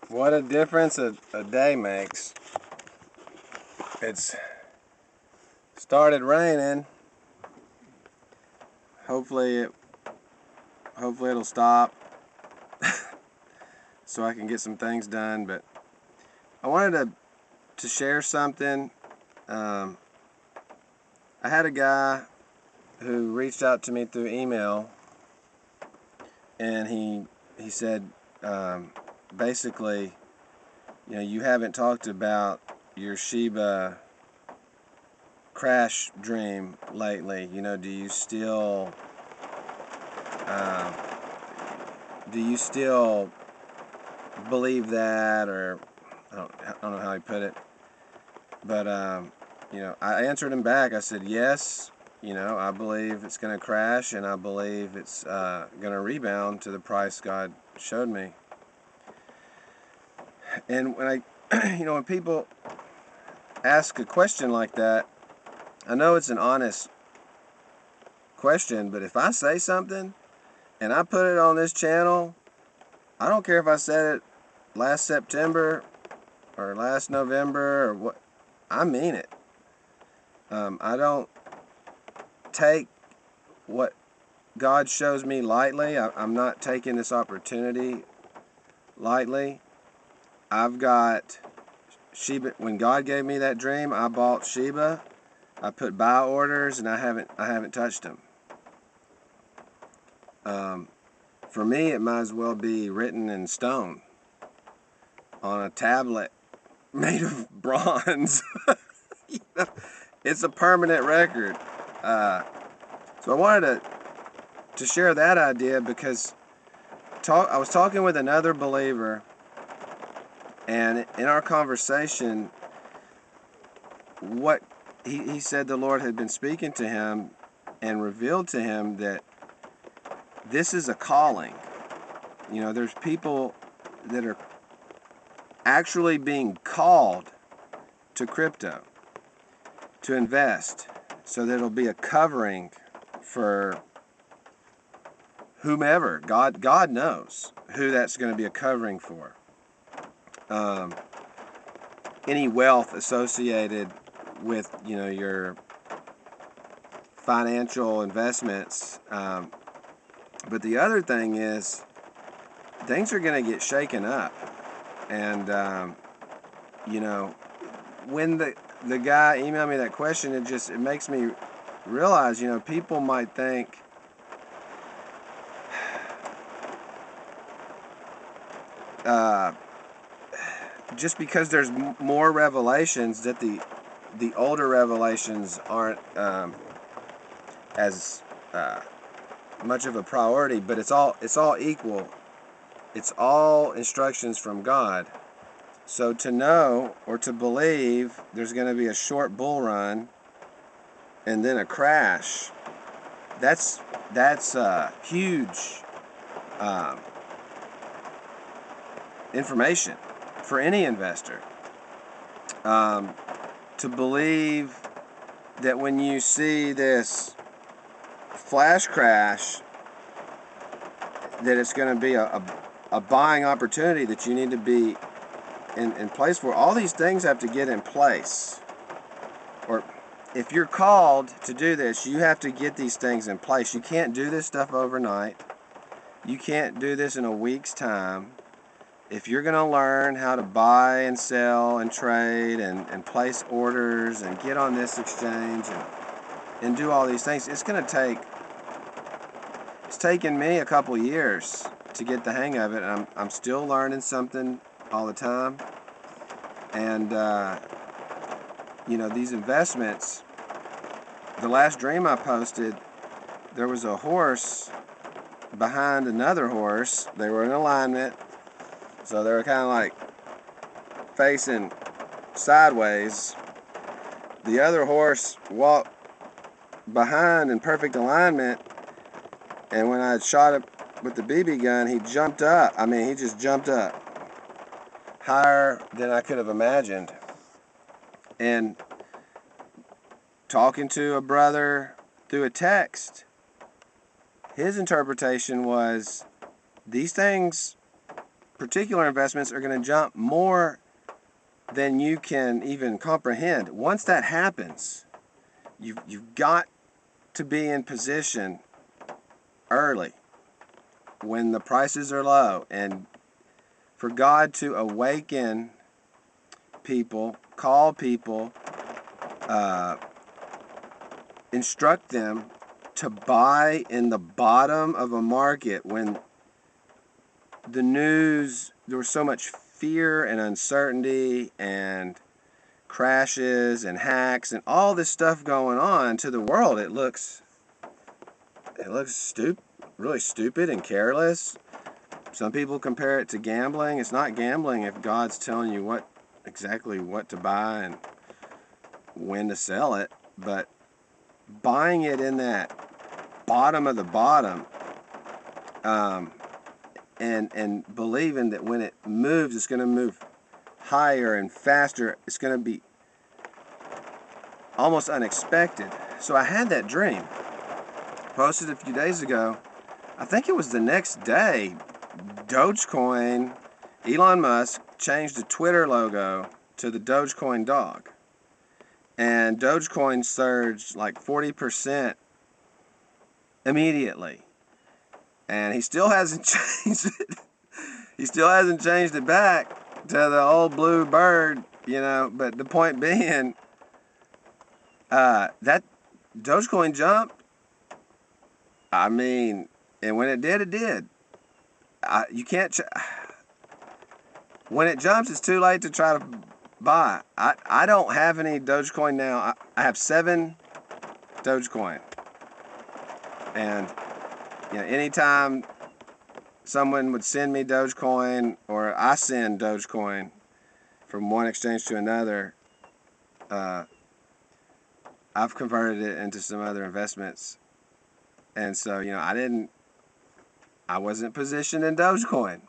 What a difference a day makes. It's started raining. Hopefully it'll stop so I can get some things done. But I wanted to share something. I had a guy who reached out to me through email, and he said, basically, you haven't talked about your Shiba crash dream lately. Do you still believe that? Or I don't know how he put it, but I answered him back. I said, yes, I believe it's going to crash, and I believe it's going to rebound to the price God showed me. And when when people ask a question like that, I know it's an honest question, but if I say something and I put it on this channel, I don't care if I said it last September or last November or what, I mean it. I don't take what God shows me lightly. I'm not taking this opportunity lightly. I've got Shiba. When God gave me that dream, I bought Shiba. I put buy orders, and I haven't touched them. For me, it might as well be written in stone on a tablet made of bronze. It's a permanent record. So I wanted to share that idea because I was talking with another believer, and in our conversation, what he said the Lord had been speaking to him and revealed to him that this is a calling. There's people that are actually being called to crypto, to invest, so that it'll be a covering for whomever. God knows who that's going to be a covering for. Any wealth associated with your financial investments. But the other thing is, things are going to get shaken up. And when the guy emailed me that question, it makes me realize, people might think just because there's more revelations, that the older revelations aren't as much of a priority, but it's all equal. It's all instructions from God. So to know or to believe there's going to be a short bull run and then a crash, that's huge information for any investor. To believe that when you see this flash crash, that it's going to be a buying opportunity that you need to be in place for. All these things have to get in place. Or if you're called to do this, you have to get these things in place. You can't do this stuff overnight. You can't do this in a week's time. If you're going to learn how to buy and sell and trade and place orders and get on this exchange and do all these things, it's taken me a couple years to get the hang of it. And I'm still learning something all the time. And these investments, the last dream I posted, there was a horse behind another horse. They were in alignment, so they were kind of like facing sideways. The other horse walked behind in perfect alignment, and when I shot it with the BB gun, he jumped up. I mean, he just jumped up higher than I could have imagined. And talking to a brother through a text, his interpretation was, these things particular investments are going to jump more than you can even comprehend. Once that happens, you've got to be in position early when the prices are low, and for God to awaken people, call people, instruct them to buy in the bottom of a market when the news, there was so much fear and uncertainty and crashes and hacks and all this stuff going on to the world. It looks really stupid and careless. Some people compare it to gambling. It's not gambling if God's telling you exactly what to buy and when to sell it, but buying it in that bottom of the bottom, and believing that when it moves, it's going to move higher and faster. It's going to be almost unexpected. So I had that dream. Posted a few days ago. I think it was the next day, Dogecoin, Elon Musk changed the Twitter logo to the Dogecoin dog. And Dogecoin surged like 40% immediately. And he still hasn't changed it. He still hasn't changed it back to the old blue bird, But the point being, that Dogecoin jumped. I mean, and when it did, it did. You can't. When it jumps, it's too late to try to buy. I don't have any Dogecoin now. I have 7 Dogecoin, and anytime someone would send me Dogecoin or I send Dogecoin from one exchange to another, I've converted it into some other investments. And so, I wasn't positioned in Dogecoin.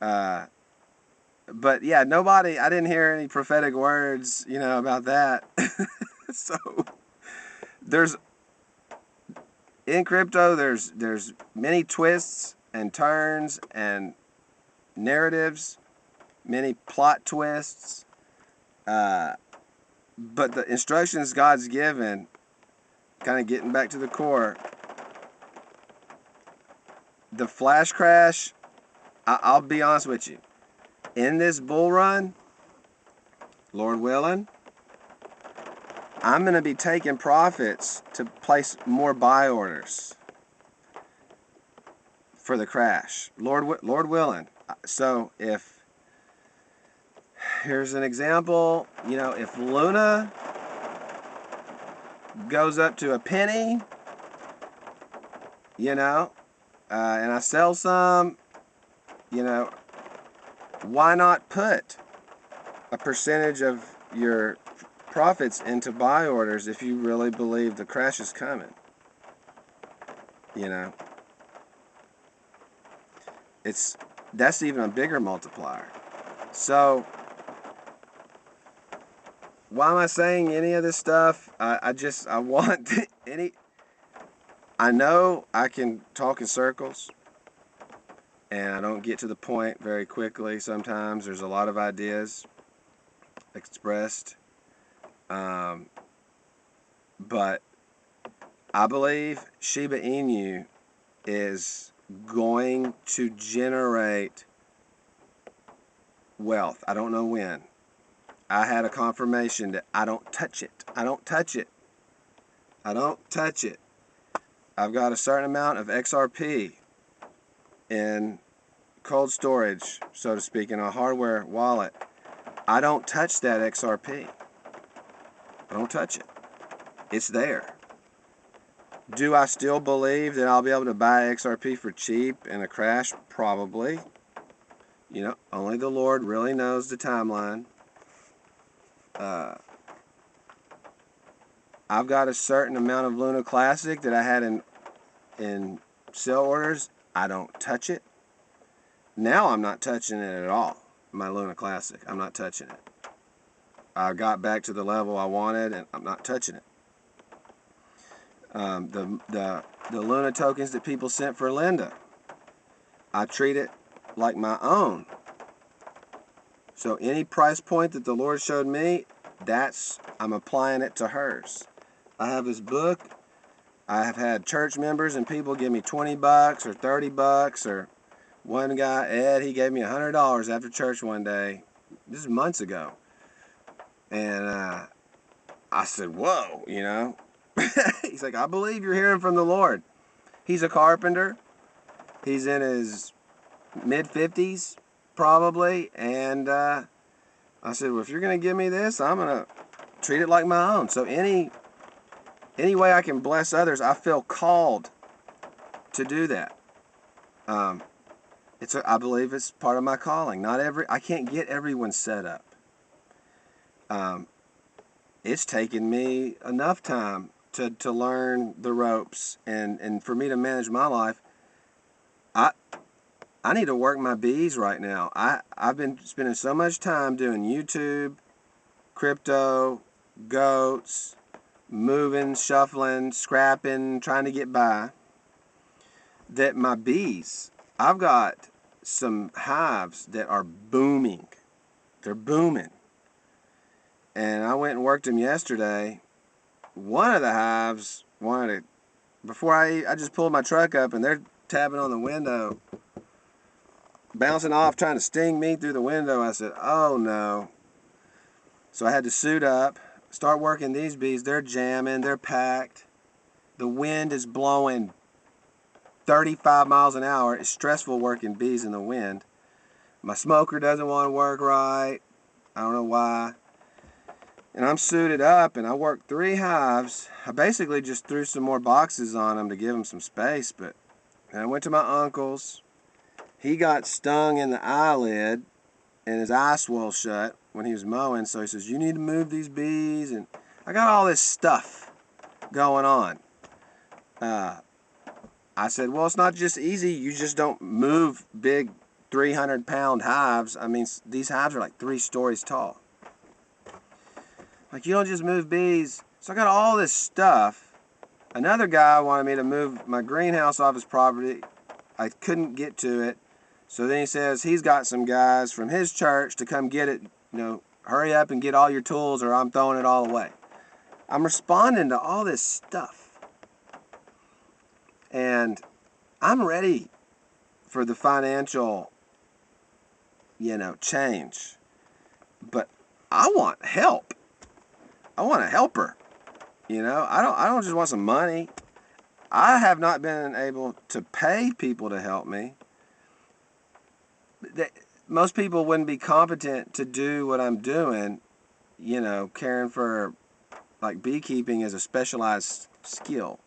But yeah, I didn't hear any prophetic words, about that. So in crypto, there's many twists and turns and narratives, many plot twists. But the instructions God's given, kind of getting back to the core, the flash crash, I'll be honest with you. In this bull run, Lord willing, I'm going to be taking profits to place more buy orders for the crash. Lord willing. So here's an example, if Luna goes up to a penny, and I sell some, why not put a percentage of your profits into buy orders if you really believe the crash is coming? That's even a bigger multiplier. So why am I saying any of this stuff? I want I know I can talk in circles, and I don't get to the point very quickly. Sometimes there's a lot of ideas expressed, but I believe Shiba Inu is going to generate wealth. I don't know when. I had a confirmation that I don't touch it. I don't touch it. I don't touch it. I've got a certain amount of XRP in cold storage, so to speak, in a hardware wallet. I don't touch that XRP. I don't touch it. It's there. Do I still believe that I'll be able to buy XRP for cheap in a crash? Probably. Only the Lord really knows the timeline. I've got a certain amount of Luna Classic that I had in sell orders. I don't touch it. Now I'm not touching it at all. My Luna Classic, I'm not touching it. I got back to the level I wanted, and I'm not touching it. The Luna tokens that people sent for Linda, I treat it like my own. So any price point that the Lord showed me, I'm applying it to hers. I have this book. I have had church members and people give me $20 or $30, or one guy, Ed, he gave me $100 after church one day. This is months ago. And I said, whoa, you know. He's like, I believe you're hearing from the Lord. He's a carpenter. He's in his mid-50s, probably. And I said, well, if you're going to give me this, I'm going to treat it like my own. So any way I can bless others, I feel called to do that. I believe it's part of my calling. I can't get everyone set up. It's taken me enough time to learn the ropes, and for me to manage my life. I need to work my bees right now. I've been spending so much time doing YouTube, crypto, goats, moving, shuffling, scrapping, trying to get by, that my bees, I've got some hives that are booming. They're booming. And I went and worked them yesterday. One of the hives wanted to, before I just pulled my truck up and they're tapping on the window, bouncing off, trying to sting me through the window. I said, oh no. So I had to suit up, start working these bees. They're jamming, they're packed. The wind is blowing 35 miles an hour. It's stressful working bees in the wind. My smoker doesn't want to work right. I don't know why. And I'm suited up, and I worked 3 hives. I basically just threw some more boxes on them to give them some space. But and I went to my uncle's. He got stung in the eyelid, and his eye swelled shut when he was mowing. So he says, you need to move these bees. And I got all this stuff going on. I said, well, it's not just easy. You just don't move big 300-pound hives. I mean, these hives are like 3 stories tall. Like, you don't just move bees. So I got all this stuff. Another guy wanted me to move my greenhouse off his property. I couldn't get to it. So then he says he's got some guys from his church to come get it. You know, hurry up and get all your tools or I'm throwing it all away. I'm responding to all this stuff. And I'm ready for the financial, change. But I want help. I want a helper. I don't just want some money. I have not been able to pay people to help me. Most people wouldn't be competent to do what I'm doing, caring for, like, beekeeping is a specialized skill.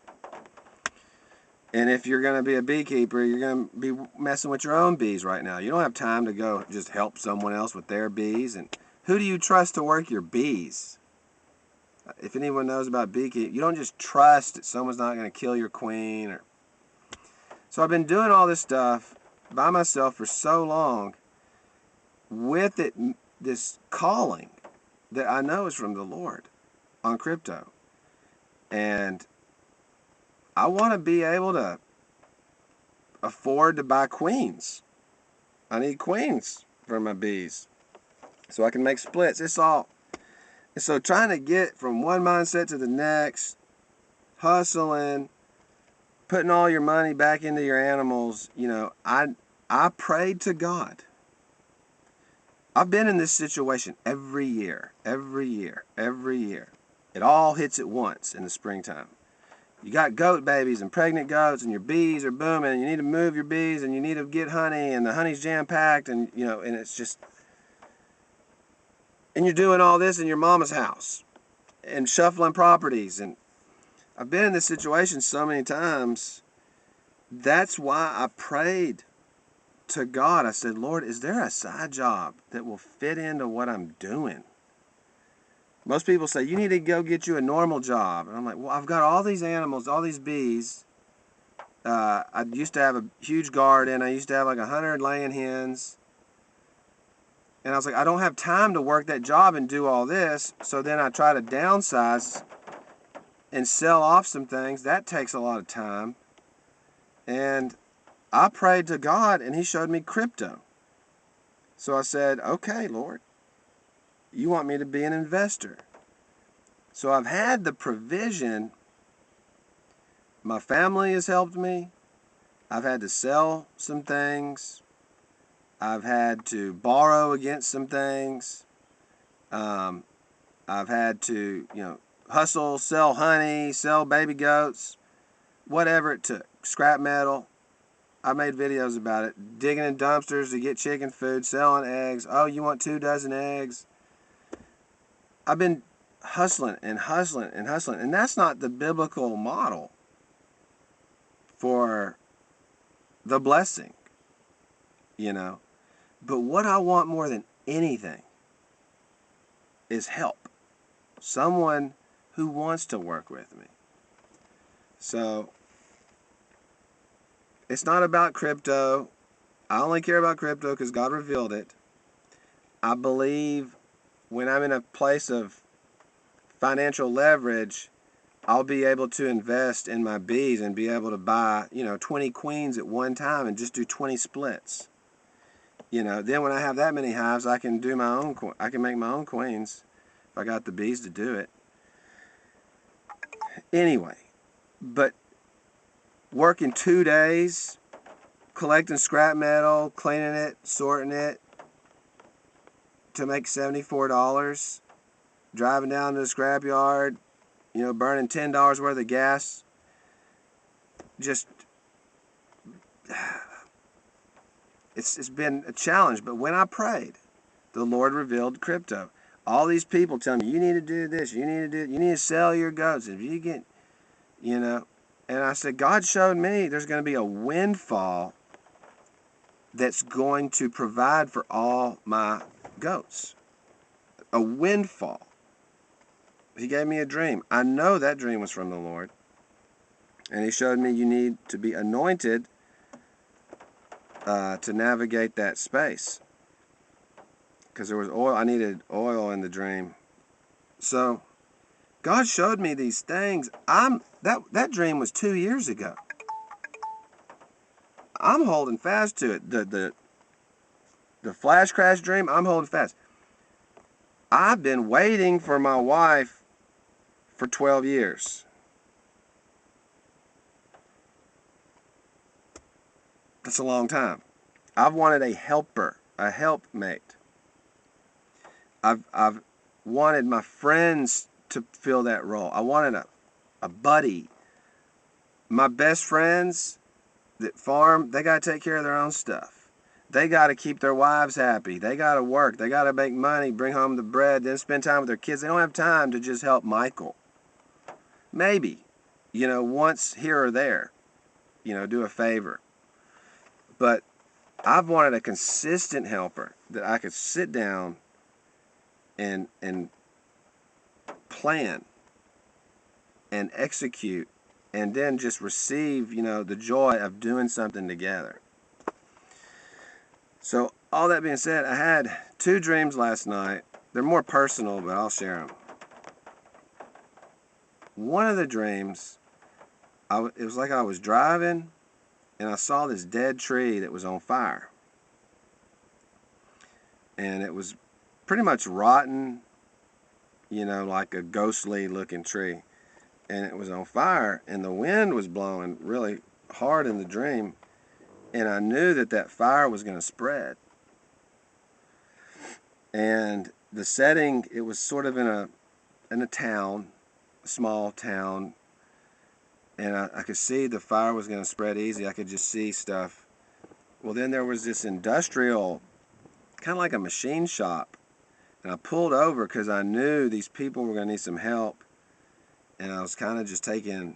And if you're going to be a beekeeper, you're going to be messing with your own bees right now. You don't have time to go just help someone else with their bees. And who do you trust to work your bees? If anyone knows about beekeeping, you don't just trust that someone's not going to kill your queen. So I've been doing all this stuff by myself for so long with this calling that I know is from the Lord on crypto. And I want to be able to afford to buy queens. I need queens for my bees so I can make splits. And so trying to get from one mindset to the next, hustling, putting all your money back into your animals, I prayed to God. I've been in this situation every year. It all hits at once in the springtime. You got goat babies and pregnant goats and your bees are booming and you need to move your bees and you need to get honey and the honey's jam-packed and, and it's just... And you're doing all this in your mama's house and shuffling properties. And I've been in this situation so many times. That's why I prayed to God. I said, Lord, is there a side job that will fit into what I'm doing? Most people say, you need to go get you a normal job. And I'm like, well, I've got all these animals, all these bees. I used to have a huge garden. I used to have like 100 laying hens. And I was like, I don't have time to work that job and do all this. So then I try to downsize and sell off some things. That takes a lot of time. And I prayed to God and he showed me crypto. So I said, okay, Lord, you want me to be an investor. So I've had the provision. My family has helped me. I've had to sell some things. I've had to borrow against some things. I've had to, hustle, sell honey, sell baby goats, whatever it took. Scrap metal. I made videos about it. Digging in dumpsters to get chicken food, selling eggs. Oh, you want 2 dozen eggs? I've been hustling and hustling and hustling. And that's not the biblical model for the blessing, But what I want more than anything is help. Someone who wants to work with me. So, it's not about crypto. I only care about crypto because God revealed it. I believe when I'm in a place of financial leverage, I'll be able to invest in my bees and be able to buy, 20 queens at one time and just do 20 splits. Then when I have that many hives, I can do I can make my own queens if I got the bees to do it. Anyway, but working 2 days, collecting scrap metal, cleaning it, sorting it to make $74, driving down to the scrap yard, burning $10 worth of gas, just, it's been a challenge. But when I prayed, the Lord revealed crypto. All these people tell me, you need to do this, you need to sell your goats. If you get, and I said, God showed me there's going to be a windfall that's going to provide for all my goats. A windfall. He gave me a dream. I know that dream was from the Lord. And he showed me you need to be anointed to navigate that space. Because there was oil. I needed oil in the dream. So God showed me these things. That dream was 2 years ago. I'm holding fast to it. The flash crash dream, I'm holding fast. I've been waiting for my wife for 12 years. That's a long time. I've wanted a helper, a helpmate. I've wanted my friends to fill that role. I wanted a buddy. My best friends that farm, they got to take care of their own stuff. They got to keep their wives happy. They got to work. They got to make money, bring home the bread, then spend time with their kids. They don't have time to just help Michael. Maybe, once here or there, do a favor. But I've wanted a consistent helper that I could sit down and plan and execute and then just receive, the joy of doing something together. So all that being said, I had 2 dreams last night. They're more personal, but I'll share them. One of the dreams, it was like I was driving and I saw this dead tree that was on fire. And it was pretty much rotten, like a ghostly looking tree. And it was on fire and the wind was blowing really hard in the dream. And I knew that fire was going to spread. And the setting, it was sort of in a town, a small town. And I could see the fire was going to spread easy. I could just see stuff. Well, then there was this industrial, kind of like a machine shop. And I pulled over because I knew these people were going to need some help. And I was kind of just I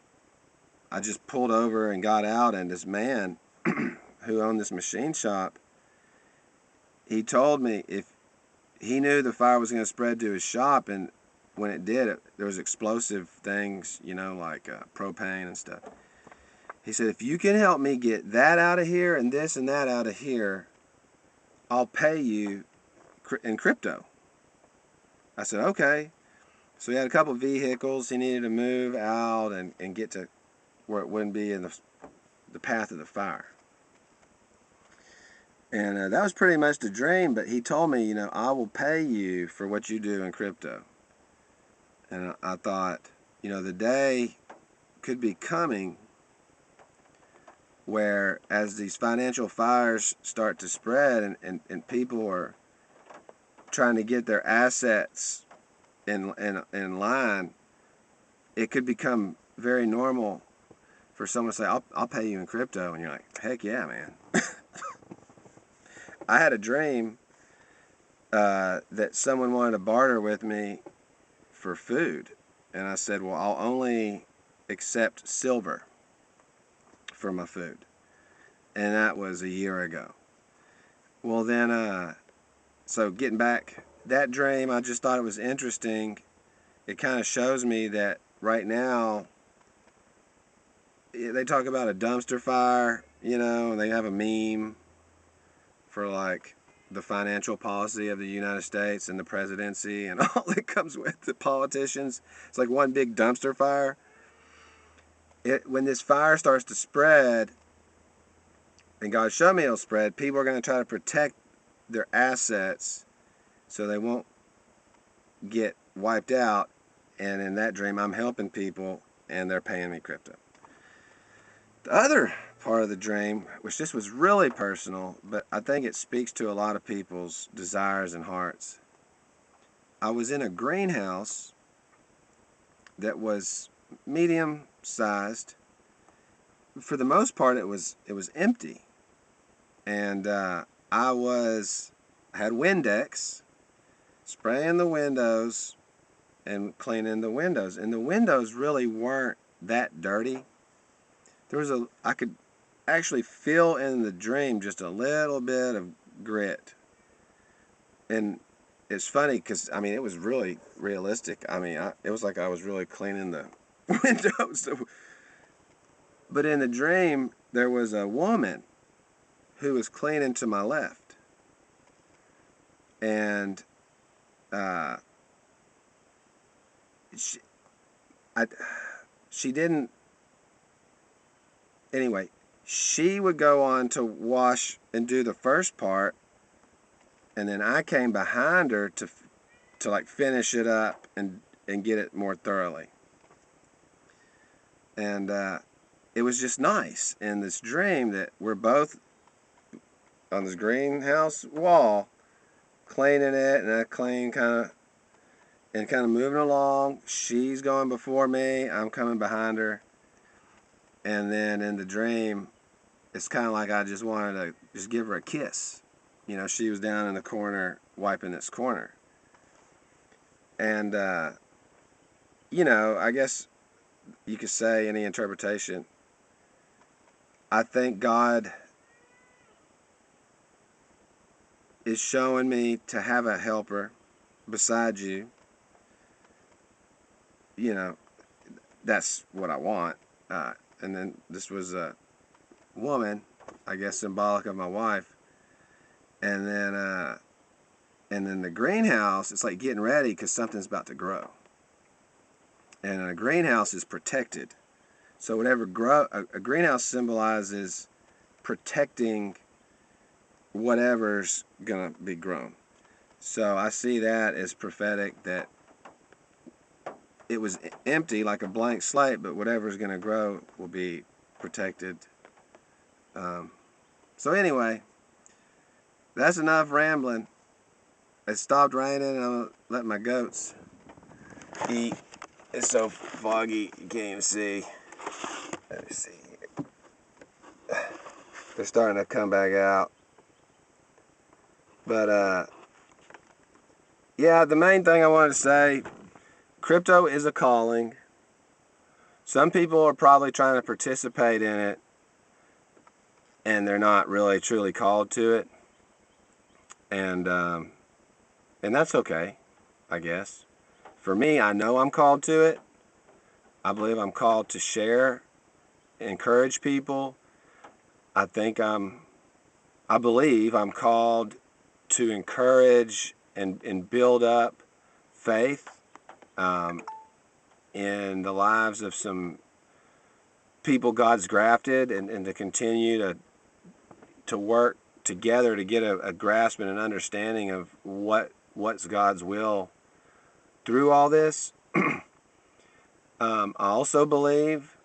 just pulled over and got out. And this man who owned this machine shop, he told me if he knew the fire was going to spread to his shop, and when it did, there was explosive things, like propane and stuff. He said, if you can help me get that out of here and this and that out of here, I'll pay you in crypto. I said, okay. So he had a couple of vehicles he needed to move out and get to where it wouldn't be in the path of the fire. And that was pretty much the dream, but he told me, I will pay you for what you do in crypto. And I thought, the day could be coming where as these financial fires start to spread and people are trying to get their assets in line, it could become very normal for someone to say, I'll pay you in crypto. And you're like, heck yeah, man. I had a dream that someone wanted to barter with me for food. And I said, well, I'll only accept silver for my food. And that was a year ago. Well, then, so getting back, that dream, I just thought it was interesting. It kind of shows me that right now, they talk about a dumpster fire, and they have a meme for like the financial policy of the United States and the presidency and all that comes with the politicians. It's like one big dumpster fire. When this fire starts to spread, and God showed me it'll spread, people are going to try to protect their assets so they won't get wiped out. And in that dream, I'm helping people and they're paying me crypto. The other part of the dream, which this was really personal, but I think it speaks to a lot of people's desires and hearts. I was in a greenhouse that was medium sized. For the most part, it was empty, and I had Windex spraying the windows and cleaning the windows, and the windows really weren't that dirty. I could actually feel in the dream just a little bit of grit. And it's funny because, it was really realistic. It was like I was really cleaning the windows. But in the dream, there was a woman who was cleaning to my left. And she didn't. Anyway, she would go on to wash and do the first part, and then I came behind her to like finish it up and get it more thoroughly. And it was just nice in this dream that we're both on this greenhouse wall cleaning it, and I clean kind of moving along. She's going before me, I'm coming behind her. And then in the dream, it's kind of like I just wanted to just give her a kiss. She was down in the corner wiping this corner. And, I guess you could say any interpretation. I think God is showing me to have a helper beside you. That's what I want. And then this was a woman, I guess symbolic of my wife. And then the greenhouse, it's like getting ready because something's about to grow. And a greenhouse is protected. So a greenhouse symbolizes protecting whatever's going to be grown. So I see that as prophetic, that it was empty like a blank slate, but whatever's going to grow will be protected. So anyway, that's enough rambling. It stopped raining, and I'm going to let my goats eat. It's so foggy, you can't even see. Let me see. They're starting to come back out. But, yeah, the main thing I wanted to say, crypto is a calling. Some people are probably trying to participate in it, and they're not really truly called to it. And that's okay, I guess. For me, I know I'm called to it. I believe I'm called to share, encourage people. I believe I'm called to encourage and build up faith in the lives of some people God's grafted, and to continue to work together to get a grasp and an understanding of what's God's will through all this. I also believe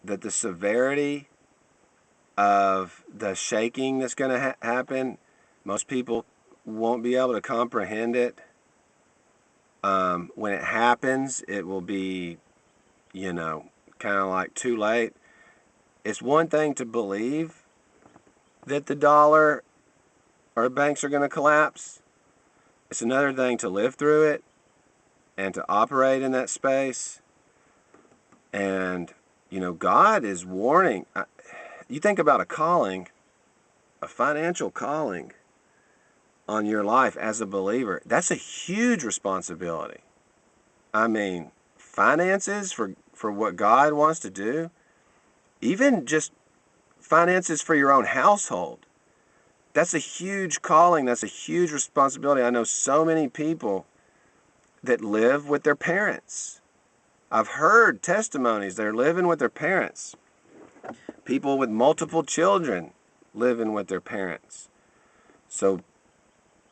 that the severity of the shaking that's going to happen, most people won't be able to comprehend it. When it happens, it will be, kind of like too late. It's one thing to believe that the dollar or banks are going to collapse. It's another thing to live through it and to operate in that space. And, God is warning. You think about a calling, a financial calling on your life as a believer. That's a huge responsibility. I mean, finances for what God wants to do, even just finances for your own household. That's a huge calling. That's a huge responsibility. I know so many people that live with their parents. I've heard testimonies. They're living with their parents. People with multiple children living with their parents. So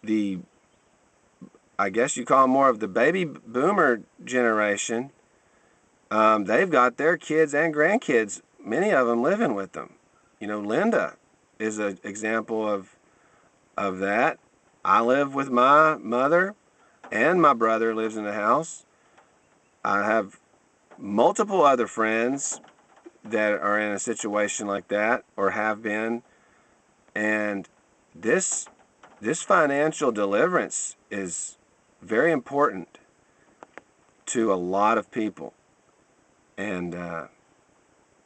I guess you call them more of the baby boomer generation, they've got their kids and grandkids, many of them living with them. Linda is an example of that. I live with my mother, and my brother lives in the house. I have multiple other friends that are in a situation like that or have been. And this financial deliverance is very important to a lot of people. And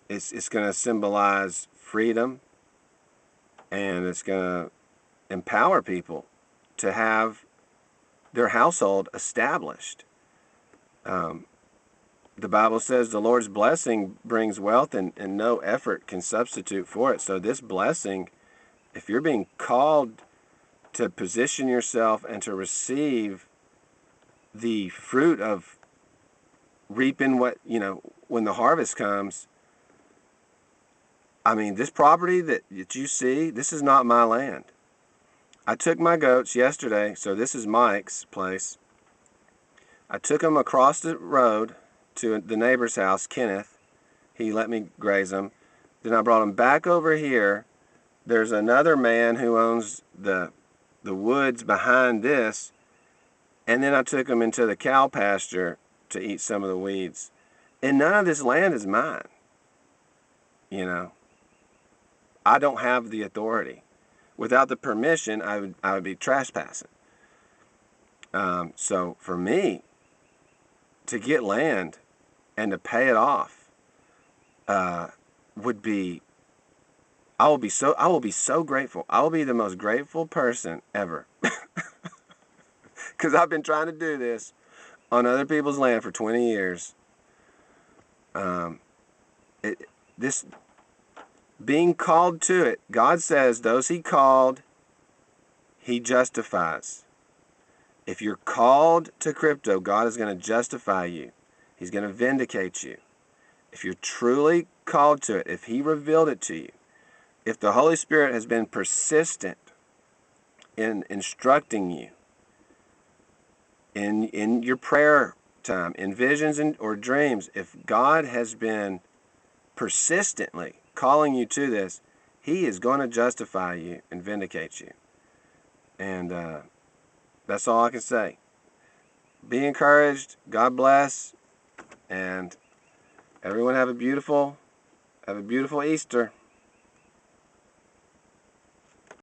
it's going to symbolize freedom, and it's going to empower people to have their household established. The Bible says the Lord's blessing brings wealth, and no effort can substitute for it. So this blessing, if you're being called to position yourself and to receive the fruit of reaping when the harvest comes, I mean, this property that you see, this is not my land. I took my goats yesterday, so this is Mike's place. I took them across the road to the neighbor's house, Kenneth. He let me graze them. Then I brought them back over here. There's another man who owns the woods behind this. And then I took them into the cow pasture to eat some of the weeds. And none of this land is mine. I don't have the authority. Without the permission, I would be trespassing. So for me to get land and to pay it off would be, I will be so grateful. I will be the most grateful person ever. Because I've been trying to do this on other people's land for 20 years. This being called to it, God says those he called, he justifies. If you're called to crypto, God is going to justify you. He's going to vindicate you. If you're truly called to it, if he revealed it to you, if the Holy Spirit has been persistent in instructing you in your prayer time, in visions or dreams, if God has been persistently calling you to this, he is going to justify you and vindicate you. And that's all I can say. Be encouraged. God bless. And everyone have a beautiful Easter.